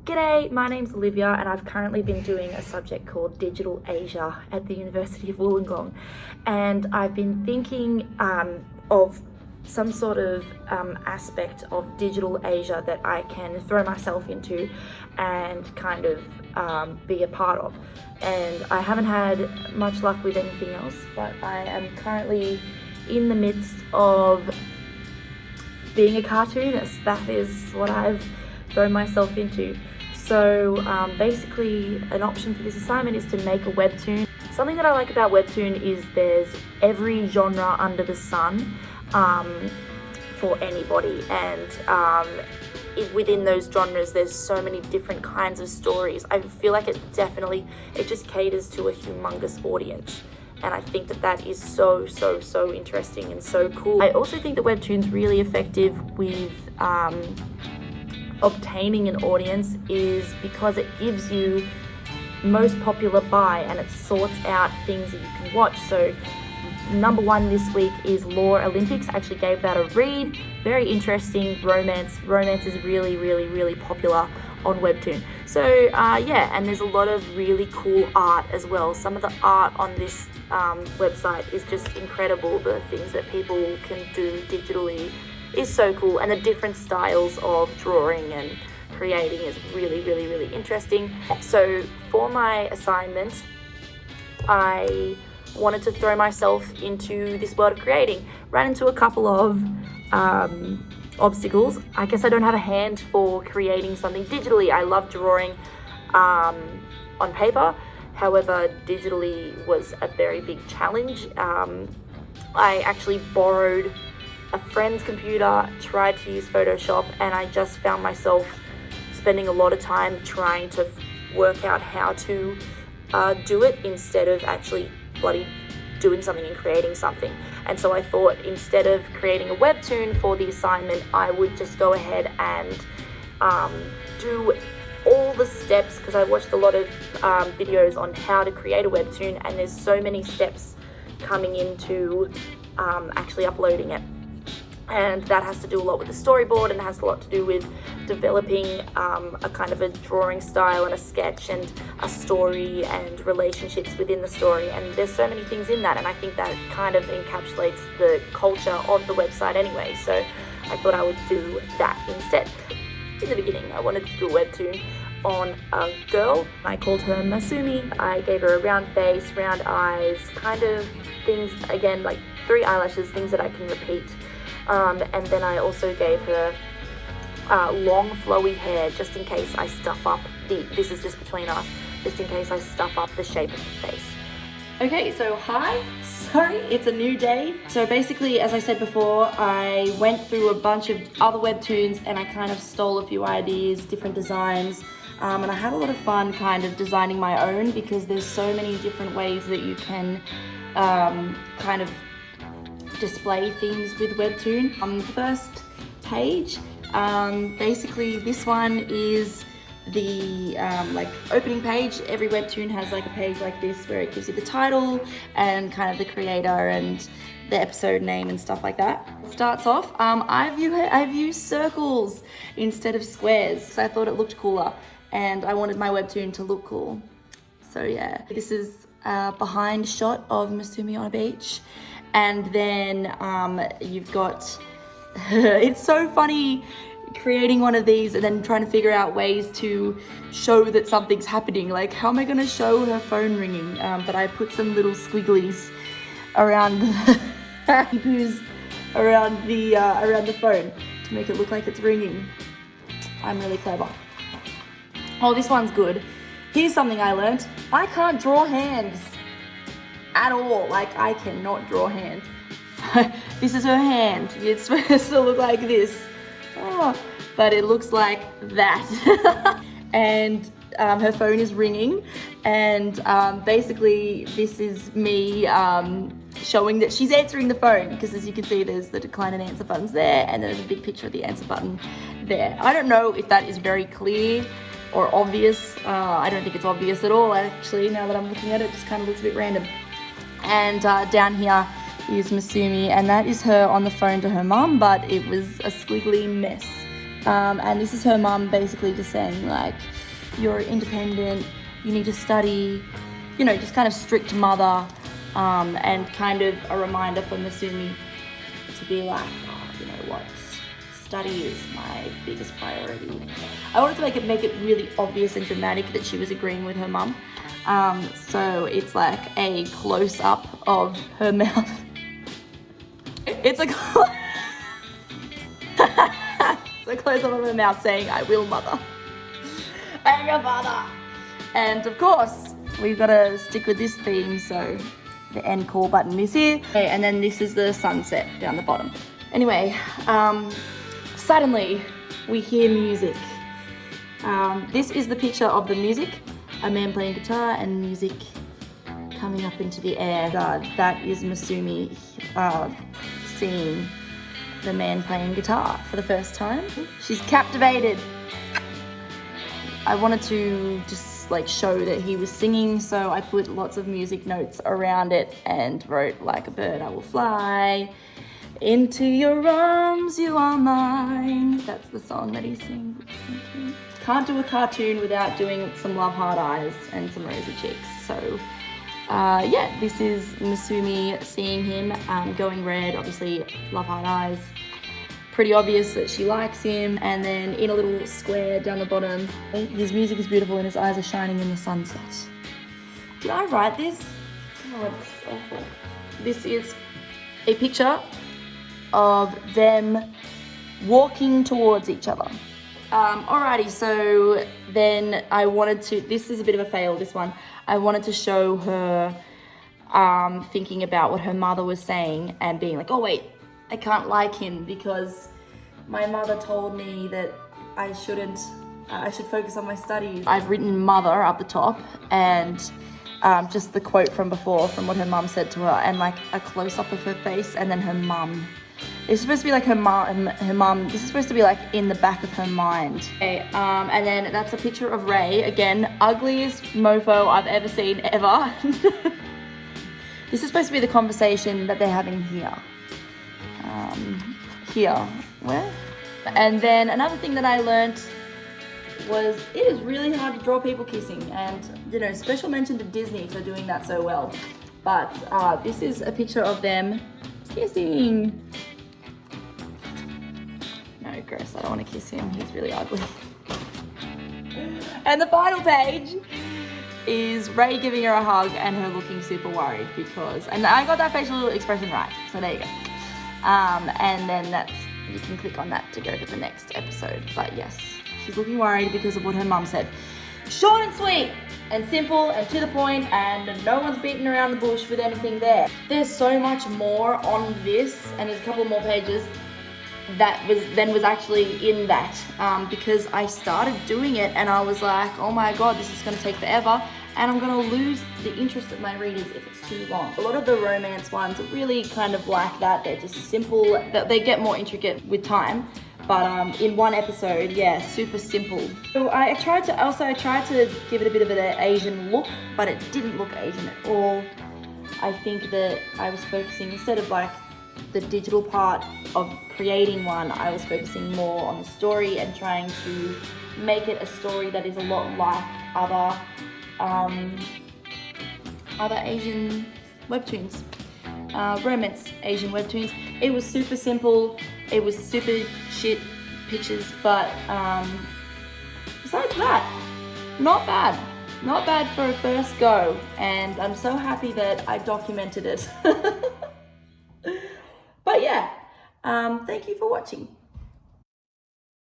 G'day, my name's Olivia and I've currently been doing a subject called Digital Asia at the University of Wollongong, and I've been thinking of some sort of aspect of Digital Asia that I can throw myself into and kind of be a part of. And I haven't had much luck with anything else, but I am currently in the midst of being a cartoonist. That is what I've thrown myself into. So basically an option for this assignment is to make a webtoon. Something that I like about webtoon is there's every genre under the sun for anybody, and within those genres there's so many different kinds of stories. I feel like it just caters to a humongous audience, and I think that is so interesting and so cool. I also think that webtoon's really effective with obtaining an audience is because it gives you most popular by, and it sorts out things that you can watch. So number one this week is Law Olympics. I actually gave that a read. Very interesting romance. Romance is really popular on webtoon. So yeah, and there's a lot of really cool art as well. Some of the art on this website is just incredible. The things that people can do digitally is so cool, and the different styles of drawing and creating is really interesting. So for my assignment, I wanted to throw myself into this world of creating. Ran into a couple of obstacles. I guess I don't have a hand for creating something digitally. I love drawing on paper. However, digitally was a very big challenge. I actually borrowed a friend's computer, tried to use Photoshop, and I just found myself spending a lot of time trying to work out how to do it instead of actually bloody doing something and creating something. And so I thought, instead of creating a webtoon for the assignment, I would just go ahead and do all the steps, because I watched a lot of videos on how to create a webtoon, and there's so many steps coming into actually uploading it. And that has to do a lot with the storyboard, and has a lot to do with developing a kind of a drawing style and a sketch and a story and relationships within the story. And there's so many things in that, and I think that kind of encapsulates the culture of the website anyway. So I thought I would do that instead. In the beginning, I wanted to do a webtoon on a girl. I called her Masumi. I gave her a round face, round eyes, kind of things, again, like 3 eyelashes, things that I can repeat. And then I also gave her long flowy hair, just in case I stuff up this is just between us, just in case I stuff up the shape of the face. Okay, so hi, sorry, it's a new day. So basically, as I said before, I went through a bunch of other webtoons and I kind of stole a few ideas, different designs, and I had a lot of fun kind of designing my own, because there's so many different ways that you can kind of display things with webtoon. On the first page, basically this one is the like opening page. Every webtoon has like a page like this where it gives you the title and kind of the creator and the episode name and stuff like that. It starts off, I've used circles instead of squares, so I thought it looked cooler and I wanted my webtoon to look cool. So yeah, this is a behind shot of Masumi on a beach. And then you've got, it's so funny creating one of these and then trying to figure out ways to show that something's happening. Like, how am I going to show her phone ringing? But I put some little squigglies around around the phone to make it look like it's ringing. I'm really clever. Oh, this one's good. Here's something I learned. I can't draw hands at all. Like, I cannot draw hands. This is her hand. It's supposed to look like this. Oh, but it looks like that. And her phone is ringing, and basically this is me showing that she's answering the phone, because as you can see, there's the decline and answer buttons there, and there's a big picture of the answer button there. I don't know if that is very clear or obvious. I don't think it's obvious at all, actually. Now that I'm looking at it, it just kind of looks a bit random. And down here is Masumi, and that is her on the phone to her mum, but it was a squiggly mess. And this is her mum basically just saying like, you're independent, you need to study, you know, just kind of strict mother, and kind of a reminder for Masumi to be like, oh, you know what, study is my biggest priority. I wanted to make it really obvious and dramatic that she was agreeing with her mum. So it's like a close-up of her mouth. It's a close-up of her mouth saying, I will, mother. I'm your father. And of course, we've got to stick with this theme, so the end call button is here. Okay, and then this is the sunset down the bottom. Anyway, suddenly we hear music. This is the picture of the music. A man playing guitar and music coming up into the air. That is Masumi seeing the man playing guitar for the first time. She's captivated. I wanted to just like show that he was singing, so I put lots of music notes around it and wrote, like a bird I will fly, into your arms you are mine. That's the song that he sings. Can't do a cartoon without doing some love heart eyes and some rosy cheeks. So yeah, this is Masumi seeing him, going red, obviously love heart eyes. Pretty obvious that she likes him. And then in a little square down the bottom, his music is beautiful and his eyes are shining in the sunset. Did I write this? Oh, this is awful. This is a picture of them walking towards each other. Alrighty, so then I wanted to, this is a bit of a fail, this one. I wanted to show her thinking about what her mother was saying and being like, oh wait, I can't like him because my mother told me that I should focus on my studies. I've written mother up the top and just the quote from before, from what her mum said to her, and like a close-up of her face and then her mum. It's supposed to be like her mum, this is supposed to be like in the back of her mind. Okay, and then that's a picture of Ray. Again, ugliest mofo I've ever seen, ever. This is supposed to be the conversation that they're having here. Here, where? And then another thing that I learned was it is really hard to draw people kissing, and you know, special mention to Disney for doing that so well. But this is a picture of them kissing. No, gross, I don't want to kiss him, he's really ugly. And the final page is Ray giving her a hug and her looking super worried because, and I got that facial expression right, so there you go. And then that's, you can click on that to go to the next episode. But yes, she's looking worried because of what her mum said. Short and sweet and simple and to the point, and no one's beating around the bush with anything there. There's so much more on this, and there's a couple more pages that was actually in that, because I started doing it and I was like, oh my god, this is going to take forever and I'm going to lose the interest of my readers if it's too long. A lot of the romance ones are really kind of like that. They're just simple, they get more intricate with time, but in one episode, yeah, super simple. So I tried to give it a bit of an Asian look, but it didn't look Asian at all. I think that I was focusing, instead of like the digital part of creating one, I was focusing more on the story and trying to make it a story that is a lot like other Asian webtoons, romance Asian webtoons. It was super simple, it was super shit pictures, but besides that, not bad for a first go, and I'm so happy that I documented it. But yeah, thank you for watching.